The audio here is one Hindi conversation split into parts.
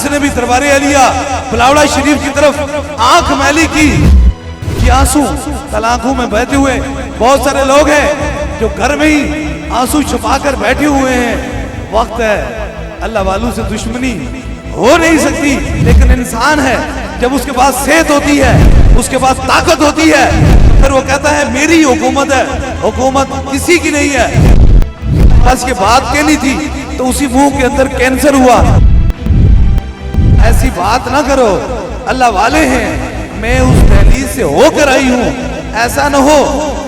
जिसने भी दरबारे अलिया बिलावड़ा शरीफ की तरफ आंख मैली की, कि आंसू कल आंखों में बहते हुए बहुत सारे लोग हैं जो घर में ही आंसू छुपा कर बैठे हुए हैं। वक्त है, अल्लाह वालों से दुश्मनी हो नहीं सकती, लेकिन इंसान है जब उसके पास सेहत होती है, उसके पास ताकत होती है, फिर वो कहता है मेरी हुकूमत है, हुकूमत किसी की नहीं है। बस ये बात कहनी थी तो उसी मुंह के अंदर कैंसर हुआ। ऐसी बात ना करो, अल्लाह वाले हैं, मैं उस दहलीज से होकर आई हूं, ऐसा न हो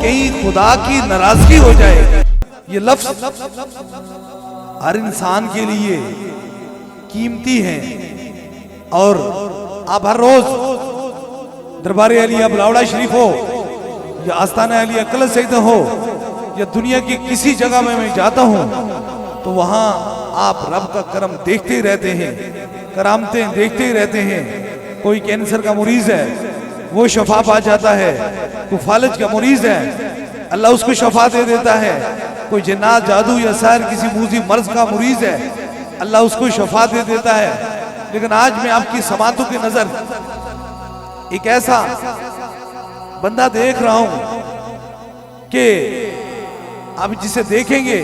कहीं खुदा की नाराजगी हो जाए। ये लफ्ज हर इंसान के लिए कीमती है, और आप हर रोज दरबारे अलिया बिलावड़ा शरीफ हो या आस्ताना अलिया कल सईद हो या दुनिया की किसी जगह में मैं जाता हूं तो वहां आप रब का करम देखते ही रहते हैं, करामतें देखते ही रहते हैं। कोई कैंसर का मरीज है, वो शफा पा जाता है। कोई फालज का मरीज है, अल्लाह उसको शफा दे देता है। कोई जिन्नात जादू या सार किसी मूजी मर्ज का मरीज है, अल्लाह उसको शफा दे देता है। लेकिन आज मैं आपकी समातों की नजर एक ऐसा बंदा देख रहा हूं कि आप जिसे देखेंगे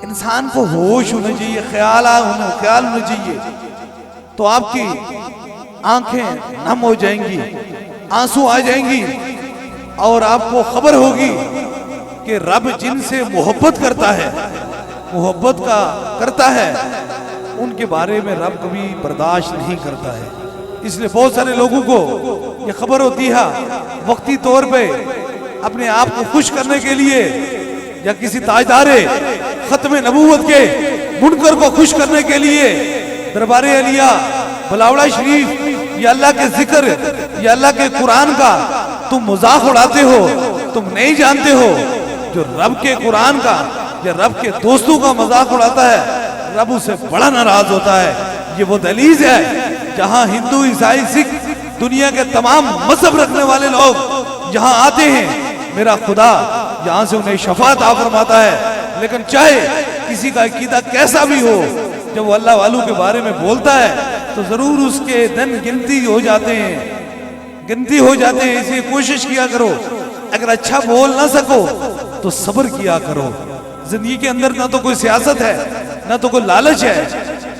इंसान को होश होना चाहिए, ख्याल होना चाहिए, तो आपकी आंखें नम हो जाएंगी, आंसू आ जाएंगी, और आपको खबर होगी कि रब जिनसे मोहब्बत करता है, मोहब्बत का करता है, उनके बारे में रब कभी बर्दाश्त नहीं करता है। इसलिए बहुत सारे लोगों को ये खबर होती है, वक्ती तौर पे अपने आप को खुश करने के लिए या किसी ताजदारे खत्म नबूवत के मुनकर को खुश करने के लिए दरबारे अलिया बिलावड़ा शरीफ या अल्लाह के जिक्र या अल्लाह के कुरान का तुम मजाक उड़ाते हो। तुम नहीं जानते हो जो रब के कुरान का या रब के दोस्तों का मजाक उड़ाता है, रब उससे बड़ा नाराज होता है। ये वो दहलीज है जहां हिंदू, ईसाई, सिख, दुनिया के तमाम मजहब रखने वाले लोग यहाँ आते हैं। मेरा खुदा यहाँ से उन्हें शफाअत अता फरमाता है। लेकिन चाहे किसी का अकीदा कैसा भी हो, जब वो अल्लाह वालों के बारे में बोलता है तो जरूर उसके दिन गिनती हो जाते हैं, गिनती हो जाते हैं। इसलिए कोशिश किया करो, अगर अच्छा बोल ना सको तो सब्र किया करो। जिंदगी के अंदर ना तो कोई सियासत है, ना तो कोई लालच है।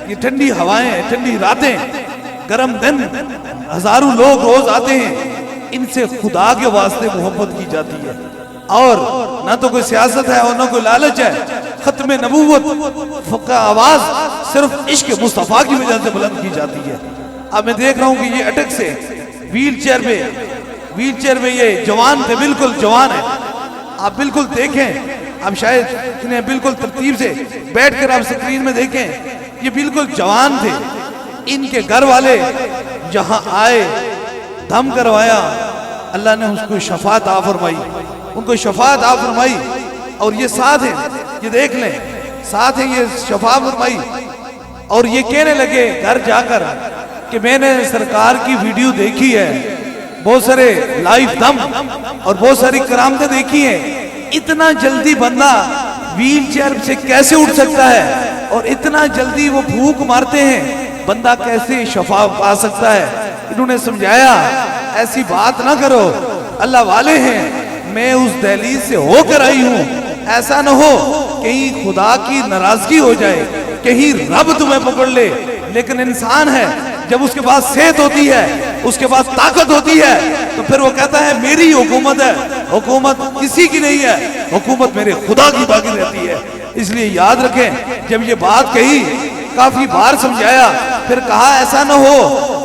ये ठंडी हवाएं, ठंडी रातें, गर्म दिन, हजारों लोग रोज आते हैं, इनसे खुदा के वास्ते मोहब्बत की जाती है। और ना तो कोई सियासत है और ना कोई लालच है। खत्म नबूवत का आवाज सिर्फ इश्क मुस्तफा की वजह से बुलंद की जाती है। अब मैं देख रहा हूँ कि ये अटक से व्हील चेयर में ये जवान थे, बिल्कुल जवान है। आप बिल्कुल देखें, आप शायद इन्हें बिल्कुल तरतीब से बैठकर आप स्क्रीन में देखें, ये बिल्कुल जवान थे। इनके घर वाले जहां आए, दम करवाया, अल्लाह ने उसको शफाअत अता फरमाई, उनको शफाअत अता फरमाई। और ये साथ हैं, ये देख लें, साथ हैं, ये शफाअत फरमाई। और ये कहने लगे घर जाकर कि मैंने सरकार की वीडियो देखी है, बहुत सारे लाइव दम और बहुत सारी करामतें देखी हैं। इतना जल्दी बंदा व्हील चेयर से कैसे उठ सकता है, और इतना जल्दी वो भूख मारते हैं, बंदा कैसे शफा पा सकता है। इन्होंने समझाया ऐसी बात ना करो, अल्लाह वाले हैं, मैं उस दहलीज से होकर आई हूं, ऐसा न हो कहीं खुदा की नाराजगी हो जाए, कहीं रब तुम्हें पकड़ ले। लेकिन इंसान है जब उसके पास सेहत होती है, उसके पास ताकत होती है, तो फिर वो कहता है मेरी हुकूमत है, हुकूमत किसी की नहीं है, हुकूमत मेरे खुदा की बाकी रहती है। इसलिए याद रखें, जब ये बात कही, काफी बार समझाया, फिर कहा ऐसा न हो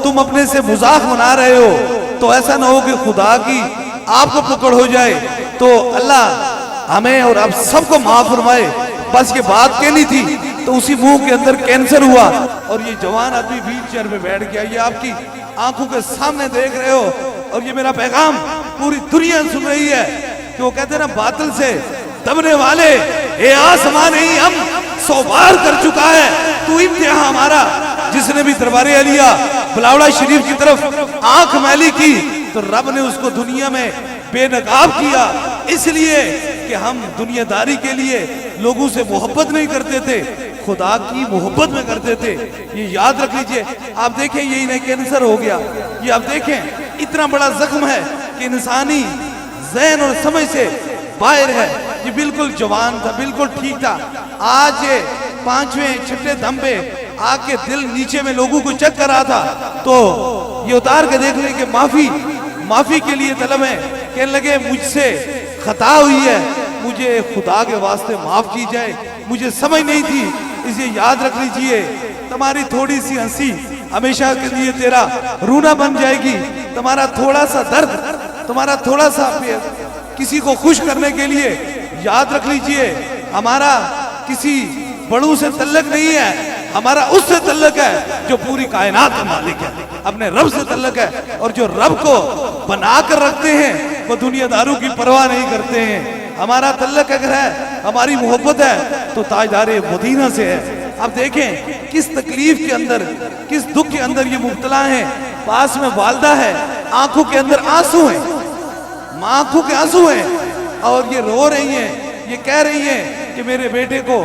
तुम अपने से मजाक बना रहे हो, तो ऐसा न हो कि खुदा की आपको पकड़ हो जाए। तो अल्लाह हमें और आप सबको माफ फरमाए। बस ये बात कहनी थी तो उसी मुंह के अंदर कैंसर हुआ, और ये जवान आदमी व्हील चेयर में बैठ गया। ये आपकी आंखों के सामने देख रहे हो, और ये मेरा पैगाम पूरी दुनिया सुन रही है कि वो कहते हैं ना, बातिल से दबने वाले ए आसमान ही हम 100 बार कर चुका है, तू इम्तिहान हमारा। जिसने भी दरबारे अलिया बिलावड़ा शरीफ की तरफ आंख मैली की, तो रब ने उसको दुनिया में बेनकाब किया, इसलिए कि हम दुनियादारी के लिए लोगों से मोहब्बत नहीं करते थे, खुदा की मोहब्बत में करते थे। ये याद रख लीजिए। आप देखें ये इन्हें कैंसर हो गया, ये आप देखें इतना बड़ा जख्म है कि इंसानी ज़हन और समझ से बाहर है। ये बिल्कुल जवान था, बिल्कुल ठीक था। आज ये 5वें 6ठे दम पे आके दिल नीचे में लोगों को चेक कर रहा था, तो ये उतार के देख ले कि माफी के लिए तलब है। कहने लगे मुझसे खता हुई है, मुझे खुदा के वास्ते माफ की जाए, मुझे समझ नहीं थी। इसे याद रख लीजिए, तुम्हारी थोड़ी सी हंसी हमेशा के लिए तेरा रूना बन जाएगी। तुम्हारा थोड़ा सा दर्द, तुम्हारा थोड़ा सा किसी को खुश करने के लिए, याद रख लीजिए हमारा किसी बड़ू से तल्लक नहीं है, हमारा उससे तल्लक है जो पूरी कायनात का मालिक है, अपने रब से तल्लक है। और जो रब को बना कर रखते हैं वो दुनियादारों की परवाह नहीं करते हैं। हमारा तल्लक अगर है, हमारी मोहब्बत है तो ताजदारे मदीना से है। अब देखें किस तकलीफ के अंदर, किस दुख के अंदर ये मुब्तला है। पास में वालदा है, आंखों के अंदर आंसू हैं, आंखों के आंसू हैं और ये रो रही हैं, ये कह रही हैं कि मेरे बेटे को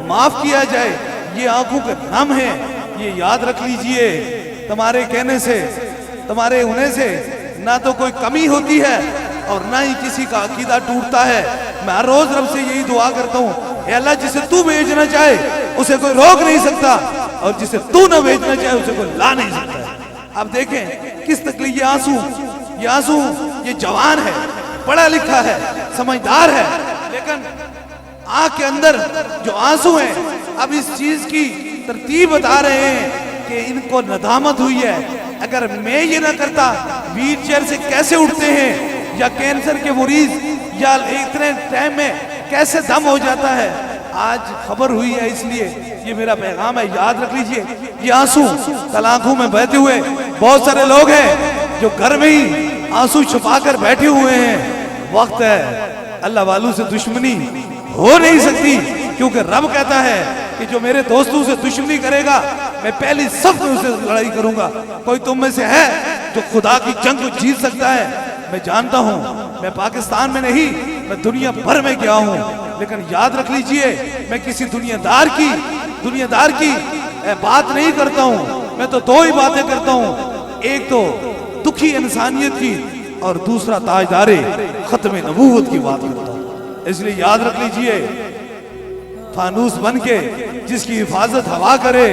माफ किया जाए। ये आंखों के नम है। ये याद रख लीजिए, तुम्हारे कहने से, तुम्हारे होने से ना तो कोई कमी होती है और ना ही किसी का अकीदा टूटता है। मैं हर रोज रब से यही दुआ करता हूँ, अल्लाह जिसे तू भेजना चाहे उसे कोई रोक नहीं सकता, और जिसे तू ना भेजना चाहे उसे कोई ला नहीं सकता। अब देखें किस तकलीफ, ये आंसू, ये जवान है, पढ़ा लिखा है, समझदार है, लेकिन आंख के अंदर जो आंसू हैं, अब इस चीज की तरतीब बता रहे हैं कि इनको नदामत हुई है। अगर मैं ये ना करता, व्हील चेयर से कैसे उठते हैं, या कैंसर के मरीज या इतने टाइम में कैसे दम हो जाता है, आज खबर हुई है। इसलिए ये मेरा पैगाम है, याद रख लीजिए। ये आंसू कल आंखों में बहते हुए बहुत सारे लोग हैं जो घर में ही आंसू छुपा कर बैठे हुए हैं। वक्त है, अल्लाह वालों से दुश्मनी हो नहीं सकती, क्योंकि रब कहता है कि जो मेरे दोस्तों से दुश्मनी करेगा मैं पहली सख्त उसे लड़ाई करूंगा। कोई तुम में से है जो खुदा की जंग को जीत सकता है? मैं जानता हूं, मैं पाकिस्तान में नहीं, मैं दुनिया भर में गया हूं, लेकिन याद रख लीजिए मैं किसी दुनियादार की बात नहीं करता हूं। मैं तो दो ही बातें करता हूं, एक तो दुखी इंसानियत की और दूसरा ताजदारे खत्म नबूवत की बात करता हूं। इसलिए याद रख लीजिए, फानूस बन के जिसकी हिफाजत हवा करे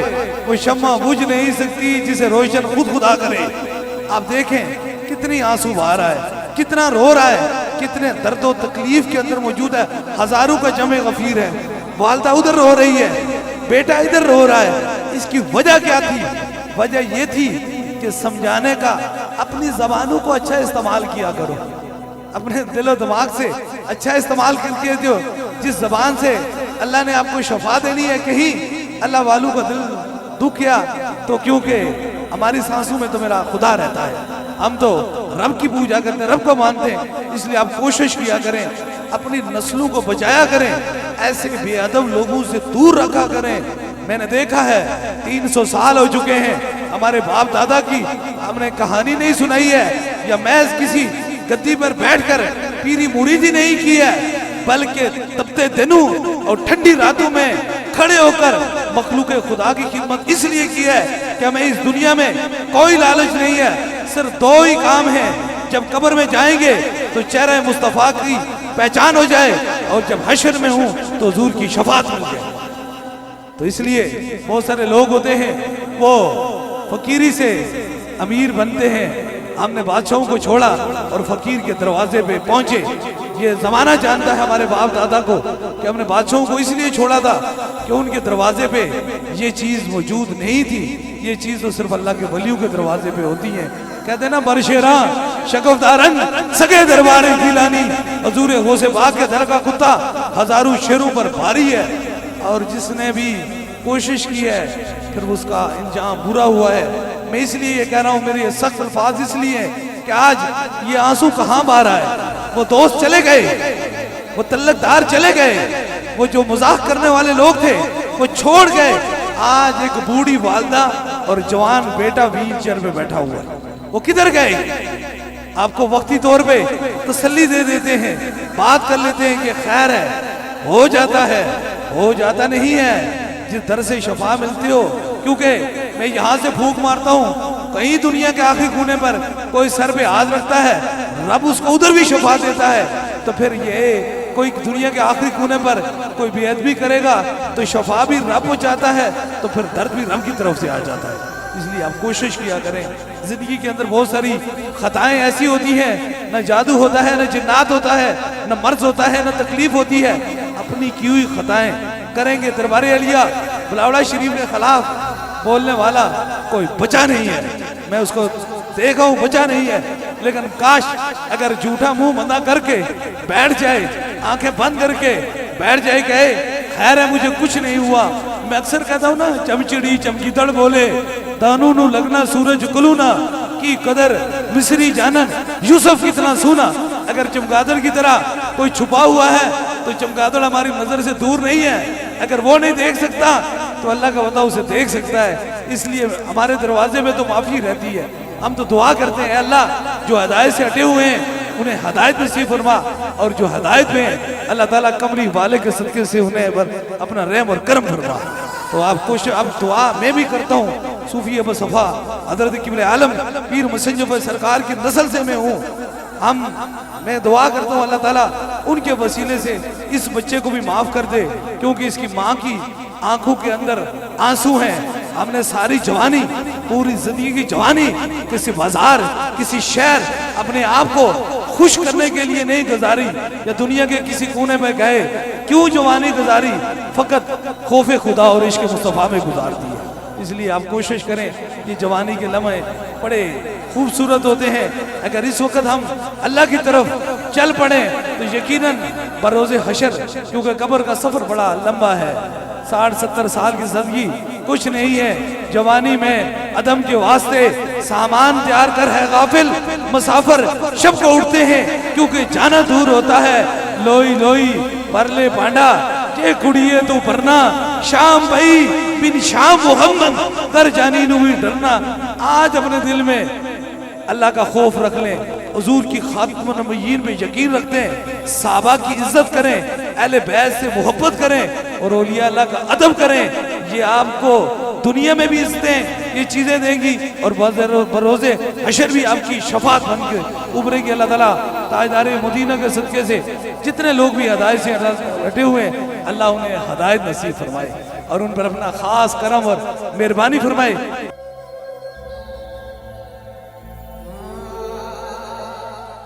वो शम्मा बुझ नहीं सकती जिसे रोशन खुदा करे। आप देखें कितनी आंसू बहा रहा है, कितना रो रहा है, कितने दर्द और तकलीफ के अंदर मौजूद है। हजारों का जमे गफीर है, वालदा उधर रो रही है, बेटा इधर रो रहा है। इसकी वजह क्या थी? वजह ये थी कि समझाने का अपनी जबानों को अच्छा इस्तेमाल किया करो, अपने दिलो दिमाग से अच्छा इस्तेमाल करके दो। जिस जबान से अल्लाह ने आपको शफा देनी है, कहीं अल्लाह वालों का दिल दुख गया तो, क्योंकि हमारी सांसों में तो मेरा खुदा रहता है, हम तो रब की पूजा करते हैं, रब को मानते हैं। इसलिए आप कोशिश किया करें, अपनी नस्लों को बचाया करें, ऐसे बेअदब लोगों से दूर रखा करें। मैंने देखा है 300 साल हो चुके हैं, हमारे बाप दादा की हमने कहानी नहीं सुनाई है, या महज किसी गद्दी पर बैठकर पीरी मुरीदी नहीं की है, बल्कि तपते दिनों और ठंडी रातों में खड़े होकर मखलूक खुदा की खिदमत इसलिए की है कि हमें इस दुनिया में कोई लालच नहीं है, सिर्फ दो ही काम है। जब कब्र में जाएंगे तो चेहरा मुस्तफा की पहचान हो जाए, और जब हश्र में हूं तो हुजूर की शफाअत मिल जाए। तो इसलिए बहुत सारे लोग होते हैं वो फकीरी से अमीर बनते हैं। हमने बादशाहों को छोड़ा और फकीर के दरवाजे पे पहुंचे। ये जमाना जानता है हमारे बाप दादा को कि हमने बादशाहों को इसलिए छोड़ा था कि उनके दरवाजे पे ये चीज मौजूद नहीं थी। ये चीज तो सिर्फ अल्लाह के वलियों के दरवाजे पे होती है। कहते ना बरशेरा शकफदारन सगे दरबार गिलानी, हजूर गौसे बाग के दर का कुत्ता हजारों शेरों पर भारी है। और जिसने भी कोशिश की है फिर उसका इंजाम बुरा हुआ है। मैं इसलिए ये कह रहा हूँ, मेरे सख्त अल्फाज इसलिए कि आज ये आंसू कहाँ बहा रहा है। वो दोस्त चले गए, वो तल्लकदार चले गए, वो जो मजाक करने वाले लोग थे वो छोड़ गए। आज एक बूढ़ी वालदा और जवान बेटा व्हील चेयर पे बैठा हुआ है, वो किधर गए? आपको वक्ती तौर पे तसल्ली दे देते हैं, बात कर लेते हैं कि खैर है, हो जाता है, हो जाता नहीं है। जिस दर से शफा मिलती हो, क्योंकि मैं यहाँ से फूंक मारता हूँ, कहीं दुनिया के आखिरी कोने पर कोई सर पे हाथ रखता है, रब उसको उधर भी शफा देता है। तो फिर ये कोई दुनिया के आखिरी कोने पर कोई बेअदबी करेगा तो शफा भी रब हो जाता है, तो फिर दर्द भी रब की तरफ से आ जाता है। इसलिए आप कोशिश किया करें। जिंदगी के अंदर बहुत सारी खताएं ऐसी होती हैं, न जादू होता है, न जिन्नात होता है, न मर्ज होता है, न तकलीफ होती है। अपनी की हुई खताएं करेंगे। दरबार अलिया बुलावड़ा शरीफ के खिलाफ बोलने वाला कोई बचा नहीं है, मैं उसको देखा हूँ, बचा नहीं है। लेकिन काश अगर झूठा मुंह बंदा करके बैठ जाए, आंखें बंद करके बैठ जाए, कहे खैर है मुझे कुछ नहीं हुआ। मैं अक्सर कहता हूँ ना, चमचिड़ी चमकीदड़ बोले दानू नु लगना सूरज कुलूना की कदर मिस्री जानन यूसुफ कितना सूना। अगर चमगादड़ की तरह कोई छुपा हुआ है तो चमगादड़ हमारी नजर से दूर नहीं है। अगर वो नहीं देख सकता तो अल्लाह का बता उसे देख सकता है। इसलिए हमारे दरवाजे में तो माफी रहती है। हम तो दुआ करते हैं, अल्लाह जो हिदायत से हटे हुए हैं उन्हें हदायत नसीब फरमा, और जो हदायत में है अल्लाह ताला कमरी वाले के सदके से उन्हें अपना रहम और करम फरमा। तो आप कोशिश, अब दुआ मैं भी करता हूँ, सूफी अबू सफ़ा हजरत किबले आलम पीर मुसज्जफ सरकार की नस्ल से मैं हूँ। मैं दुआ करता हूँ अल्लाह ताला उनके वसीले से इस बच्चे को भी माफ कर दे, क्योंकि इसकी माँ की आंखों के अंदर आंसू हैं। हमने सारी जवानी, पूरी जिंदगी की जवानी किसी बाजार, किसी शहर अपने आप को खुश करने के लिए नहीं गुजारी, या दुनिया के किसी कोने में गए, क्यों जवानी गुजारी, फकत खौफे खुदा और इश्क मुस्तफा में गुजार दी है। इसलिए आप कोशिश करें कि जवानी के लम्हे बड़े खूबसूरत होते हैं। अगर इस वक्त हम अल्लाह की तरफ चल पड़े तो यकीनन बरोज़े हशर, क्योंकि कब्र का सफर बड़ा लंबा है, 60-70 साल की जिंदगी कुछ नहीं है। जवानी में अदम के वास्ते सामान तैयार कर है गाफिल मुसाफिर शब को उठते हैं, क्योंकि जाना दूर होता है। लोई लोई परले पांडा के कुड़िए तो परना, शाम भाई बिन शाम मोहम्मद कर जानी नु भी डरना। आज अपने दिल में अल्लाह का खौफ रख लें, हुजूर की खातमुन नबिय्यीन पे यकीन रखते हैं, साहबा की इज्जत करें, अहले बैत से मोहब्बत करें और औलिया अल्लाह का अदब करें। ये आपको दुनिया में भी इज्जतें ये चीजें देंगी, और बरोज़े हशर भी आपकी शफात बन के उभरेगी। अल्लाह ताला ताजदारे मदीना के सदके से जितने लोग भी हदायत से हटे हुए हैं, अल्लाह उन्हें हदायत नसीब फरमाए और उन पर अपना खास करम और मेहरबानी फरमाए।